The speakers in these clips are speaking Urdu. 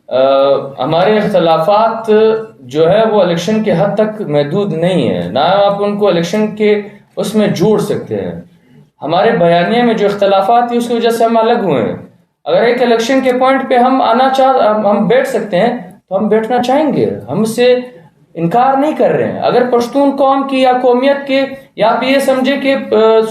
ہمارے اختلافات جو ہے وہ الیکشن کے حد تک محدود نہیں ہے، نہ آپ ان کو الیکشن کے اس میں جوڑ سکتے ہیں۔ ہمارے بیانیے میں جو اختلافات ہیں اس کی وجہ سے ہم الگ ہوئے ہیں۔ اگر ایک الیکشن کے پوائنٹ پہ ہم بیٹھ سکتے ہیں تو ہم بیٹھنا چاہیں گے، ہم اس سے انکار نہیں کر رہے ہیں۔ اگر پشتون قوم کی یا قومیت کے یا آپ یہ سمجھے کہ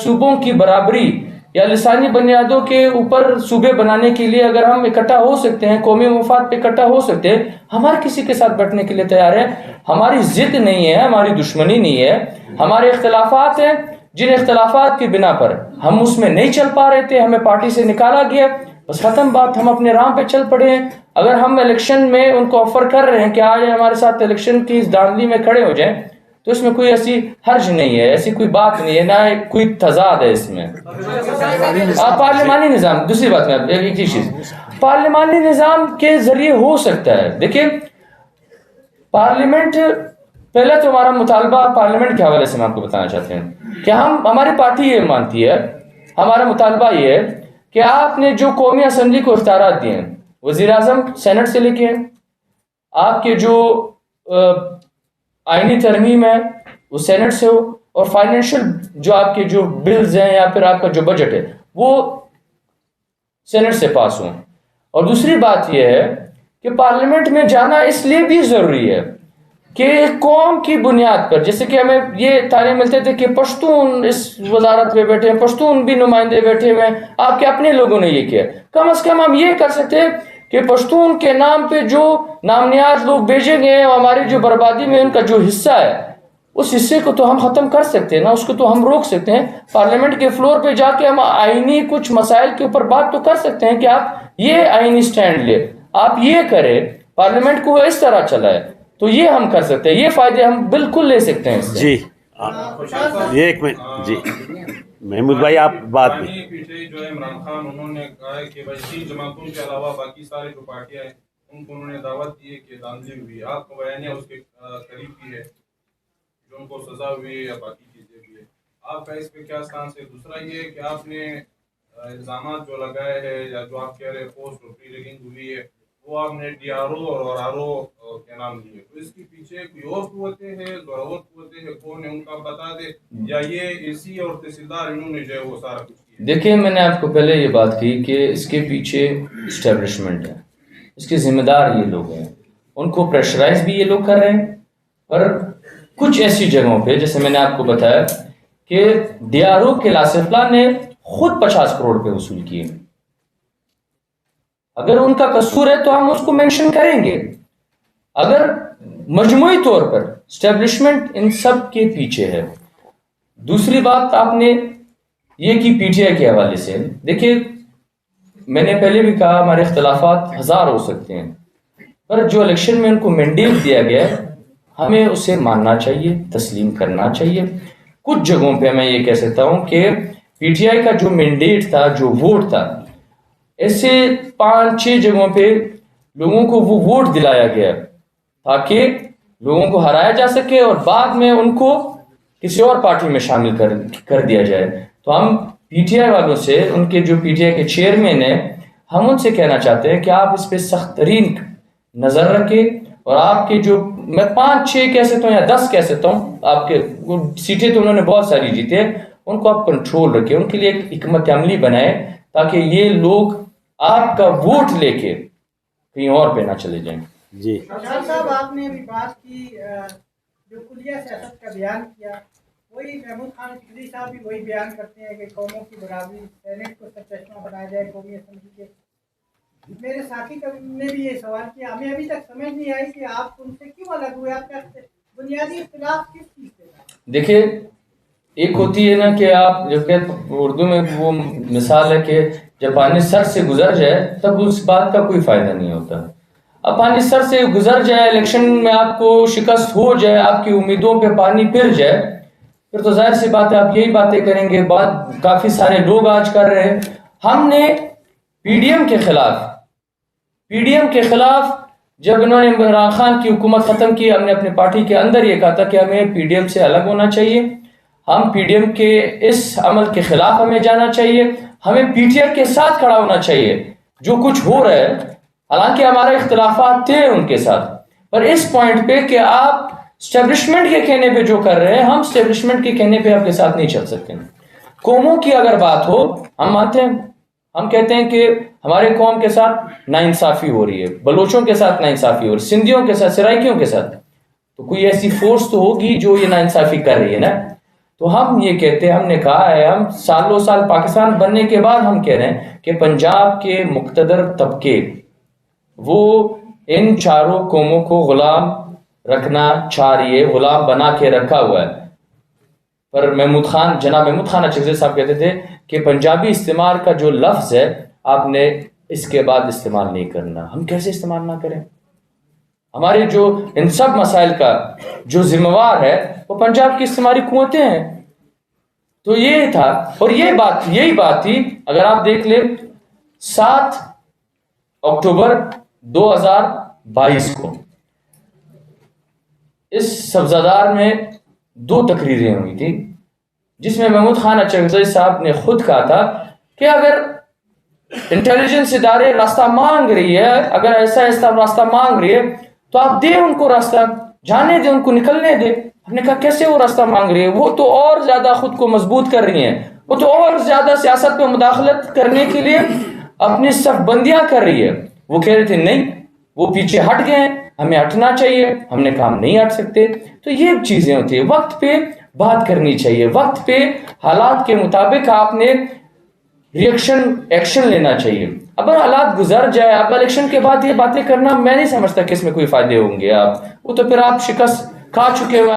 صوبوں کی برابری یا لسانی بنیادوں کے اوپر صوبے بنانے کے لیے اگر ہم اکٹھا ہو سکتے ہیں، قومی مفاد پہ اکٹھا ہو سکتے ہیں، ہمارے کسی کے ساتھ بیٹھنے کے لیے تیار ہیں۔ ہماری ضد نہیں ہے، ہماری دشمنی نہیں ہے، ہمارے اختلافات ہیں جن اختلافات کی بنا پر ہم اس میں نہیں چل پا رہے تھے، ہمیں پارٹی سے نکالا گیا، بس ختم بات، ہم اپنے راہ پہ چل پڑے ہیں۔ اگر ہم الیکشن میں ان کو آفر کر رہے ہیں کہ آج ہمارے ساتھ الیکشن کی اس دھاندلی میں کھڑے ہو جائیں، تو اس میں کوئی ایسی حرج نہیں ہے، ایسی کوئی بات نہیں ہے، نہ کوئی تضاد ہے اس میں۔ پارلیمانی نظام، دوسری بات میں ایک ہی چیز، پارلیمانی نظام کے ذریعے ہو سکتا ہے۔ دیکھیں پارلیمنٹ، پہلے تو ہمارا مطالبہ پارلیمنٹ کے حوالے سے میں آپ کو بتانا چاہتے ہیں کہ ہماری پارٹی یہ مانتی ہے، ہمارا مطالبہ یہ ہے کہ آپ نے جو قومی اسمبلی کو اختیارات دیے ہیں، وزیر اعظم سینٹ سے لے کے آپ کے جو آئینی ترمیم ہے وہ سینٹ سے ہو، اور فائنینشل جو آپ کے جو بلز ہیں یا پھر آپ کا جو بجٹ ہے وہ سینٹ سے پاس ہوں۔ اور دوسری بات یہ ہے کہ پارلیمنٹ میں جانا اس لیے بھی ضروری ہے کہ قوم کی بنیاد پر، جیسے کہ ہمیں یہ تعلیم ملتے تھے کہ پشتون اس وزارت پہ بیٹھے ہیں، پشتون بھی نمائندے بیٹھے ہوئے ہیں، آپ کے اپنے لوگوں نے یہ کیا، کم از کم ہم یہ کر سکتے ہیں کہ پشتون کے نام پہ جو نامنیات لوگ بھیجے گئے ہیں، ہماری جو بربادی میں ان کا جو حصہ ہے، اس حصے کو تو ہم ختم کر سکتے ہیں نا، اس کو تو ہم روک سکتے ہیں۔ پارلیمنٹ کے فلور پہ جا کے ہم آئینی کچھ مسائل کے اوپر بات تو کر سکتے ہیں کہ آپ یہ آئینی سٹینڈ لے، آپ یہ کریں، پارلیمنٹ کو اس طرح چلائے، تو یہ ہم کر سکتے ہیں، یہ فائدے ہم بالکل لے سکتے ہیں اس سے۔ جی یہ ایک منٹ، جی محمود بھائی آپ بات میں پیچھے جو ہے عمران خان انہوں نے کہا ہے کہ تین جماعتوں کے علاوہ باقی سارے جو پارٹیاں ہیں ان کو انہوں نے دعوت دی ہے کہ دھاندلی ہوئی، آپ کا بیانیہ اس کے قریب بھی ہے، جو ان کو سزا ہوئی ہے یا باقی چیزیں بھی ہے، آپ کا اس پہ کیا سٹانس ہے؟ دوسرا یہ کہ آپ نے الزامات جو لگائے ہیں یا جو آپ کہہ رہے پوسٹ اور پری ریگنگ ہوئی ہے وہ آپ نے ڈی آر او اور آر او کے نام لیے، تو اس کے پیچھے کوئی اور قوتیں ہیں، زوراور قوتیں ہیں، کون ہے ان کا بتا دے، یا یہ اے سی اور تحصیلدار انہوں نے جو ہے وہ سارا کچھ کیا؟ دیکھیں میں نے آپ کو پہلے یہ بات کی کہ اس کے پیچھے اسٹیبلشمنٹ ہے، اس کے ذمہ دار یہ لوگ ہیں، ان کو پریشرائز بھی یہ لوگ کر رہے ہیں، اور کچھ ایسی جگہوں پہ جیسے میں نے آپ کو بتایا کہ ڈی آر او کے لاسفلا نے خود 50 کروڑ روپے وصول کیے، اگر ان کا قصور ہے تو ہم اس کو مینشن کریں گے۔ اگر مجموعی طور پر اسٹیبلشمنٹ ان سب کے پیچھے ہے۔ دوسری بات آپ نے یہ کی پی ٹی آئی کے حوالے سے، دیکھیے میں نے پہلے بھی کہا ہمارے اختلافات ہزار ہو سکتے ہیں، پر جو الیکشن میں ان کو مینڈیٹ دیا گیا ہے ہمیں اسے ماننا چاہیے، تسلیم کرنا چاہیے۔ کچھ جگہوں پہ میں یہ کہہ سکتا ہوں کہ پی ٹی آئی کا جو مینڈیٹ تھا، جو ووٹ تھا، ایسے 5-6 جگہوں پہ لوگوں کو وہ ووٹ دلایا گیا تاکہ لوگوں کو ہرایا جا سکے اور بعد میں ان کو کسی اور پارٹی میں شامل کر دیا جائے۔ تو ہم پی ٹی آئی والوں سے، ان کے جو پی ٹی آئی کے چیئرمین ہیں، ہم ان سے کہنا چاہتے ہیں کہ آپ اس پہ سخت ترین نظر رکھیں، اور آپ کے جو میں 5-6 کہہ سکتا ہوں یا 10 کہہ سکتا ہوں، آپ کے سیٹیں تو انہوں نے بہت ساری جیتے ہیں، ان کو آپ کنٹرول رکھیں، ان کے لیے ایک حکمت عملی بنائیں تاکہ یہ لوگ آپ کا ووٹ لے کے کہیں اور پہ نہ چلے جائیں۔ جی صاحب آپ نے ابھی بات کی جو کلیہ سیاست کا بیان کیا، وہی محمود خان فکری صاحب بھی وہی بیان کرتے ہیں کہ قوموں کی برابری، سینٹ کو سرچشمہ بنایا جائے قومی اسمبلی کے۔ میرے ساتھی نے بھی یہ سوال کیا، ہمیں ابھی تک سمجھ نہیں آئی کہ آپ ان سے کیوں الگ ہوئے، آپ کا بنیادی اختلاف کس چیز سے تھا؟ دیکھیں ایک ہوتی ہے نا کہ آپ جب کہ اردو میں وہ مثال ہے کہ جب پانی سر سے گزر جائے تب اس بات کا کوئی فائدہ نہیں ہوتا۔ اب پانی سر سے گزر جائے، الیکشن میں آپ کو شکست ہو جائے، آپ کی امیدوں پہ پانی پھر جائے، پھر تو ظاہر سی بات ہے آپ یہی باتیں کریں گے، بات کافی سارے لوگ آج کر رہے ہیں۔ ہم نے پی ڈی ایم کے خلاف جب انہوں نے عمران خان کی حکومت ختم کی، ہم نے اپنے پارٹی کے اندر یہ کہا تھا کہ ہمیں پی ڈی ایم سے الگ ہونا چاہیے، ہم پی ڈی ایم کے اس عمل کے خلاف ہمیں جانا چاہیے، ہمیں پی ٹی آئی کے ساتھ کھڑا ہونا چاہیے۔ جو کچھ ہو رہا ہے حالانکہ ہمارے اختلافات تھے ان کے ساتھ، پر اس پوائنٹ پہ کہ آپ اسٹیبلشمنٹ کے کہنے پہ جو کر رہے ہیں، ہم اسٹیبلشمنٹ کے کہنے پہ آپ کے ساتھ نہیں چل سکتے. قوموں کی اگر بات ہو، ہم مانتے ہیں، ہم کہتے ہیں کہ ہمارے قوم کے ساتھ ناانصافی ہو رہی ہے، بلوچوں کے ساتھ ناانصافی ہو رہی ہے، سندھیوں کے ساتھ، سرائکیوں کے ساتھ، تو کوئی ایسی فورس تو ہوگی جو یہ ناانصافی کر رہی ہے نا. تو ہم یہ کہتے ہیں، ہم نے کہا ہے، ہم سالوں سال پاکستان بننے کے بعد ہم کہہ رہے ہیں کہ پنجاب کے مقتدر طبقے وہ ان چاروں قوموں کو غلام رکھنا چاہ رہی ہے، غلام بنا کے رکھا ہوا ہے. پر جناب محمود خان اچکزئی صاحب کہتے تھے کہ پنجابی استعمار کا جو لفظ ہے آپ نے اس کے بعد استعمال نہیں کرنا. ہم کیسے استعمال نہ کریں؟ ہمارے جو ان سب مسائل کا جو ذمہ وار ہے وہ پنجاب کی استعماری قوتیں ہیں. تو یہ تھا، اور یہی بات تھی. اگر آپ دیکھ لیں 7 اکتوبر 2022 کو اس سبزادار میں 2 تقریریں ہوئی تھی، جس میں محمود خان اچکزئی صاحب نے خود کہا تھا کہ اگر انٹیلیجنس ادارے راستہ مانگ رہی ہے، اگر ایسا راستہ مانگ رہی ہے تو آپ دیں ان کو راستہ، جانے دیں ان کو، نکلنے دیں. ہم نے کہا کیسے وہ راستہ مانگ رہی ہے؟ وہ تو اور زیادہ خود کو مضبوط کر رہی ہیں، وہ تو اور زیادہ سیاست میں مداخلت کرنے کے لیے اپنی صف بندیاں کر رہی ہے. وہ کہہ رہے تھے نہیں، وہ پیچھے ہٹ گئے ہیں، ہمیں ہٹنا چاہیے. ہم نے کہا ہم نہیں ہٹ سکتے. تو یہ چیزیں ہوتی ہیں، وقت پہ بات کرنی چاہیے، وقت پہ حالات کے مطابق آپ نے ایکشن لینا چاہیے. اب حالات گزر جائے، اب الیکشن کے بعد یہ باتیں کرنا میں نہیں سمجھتا کہ اس میں کوئی فائدے ہوں گے. وہ تو پھر آپ شکست کھا چکے ہو.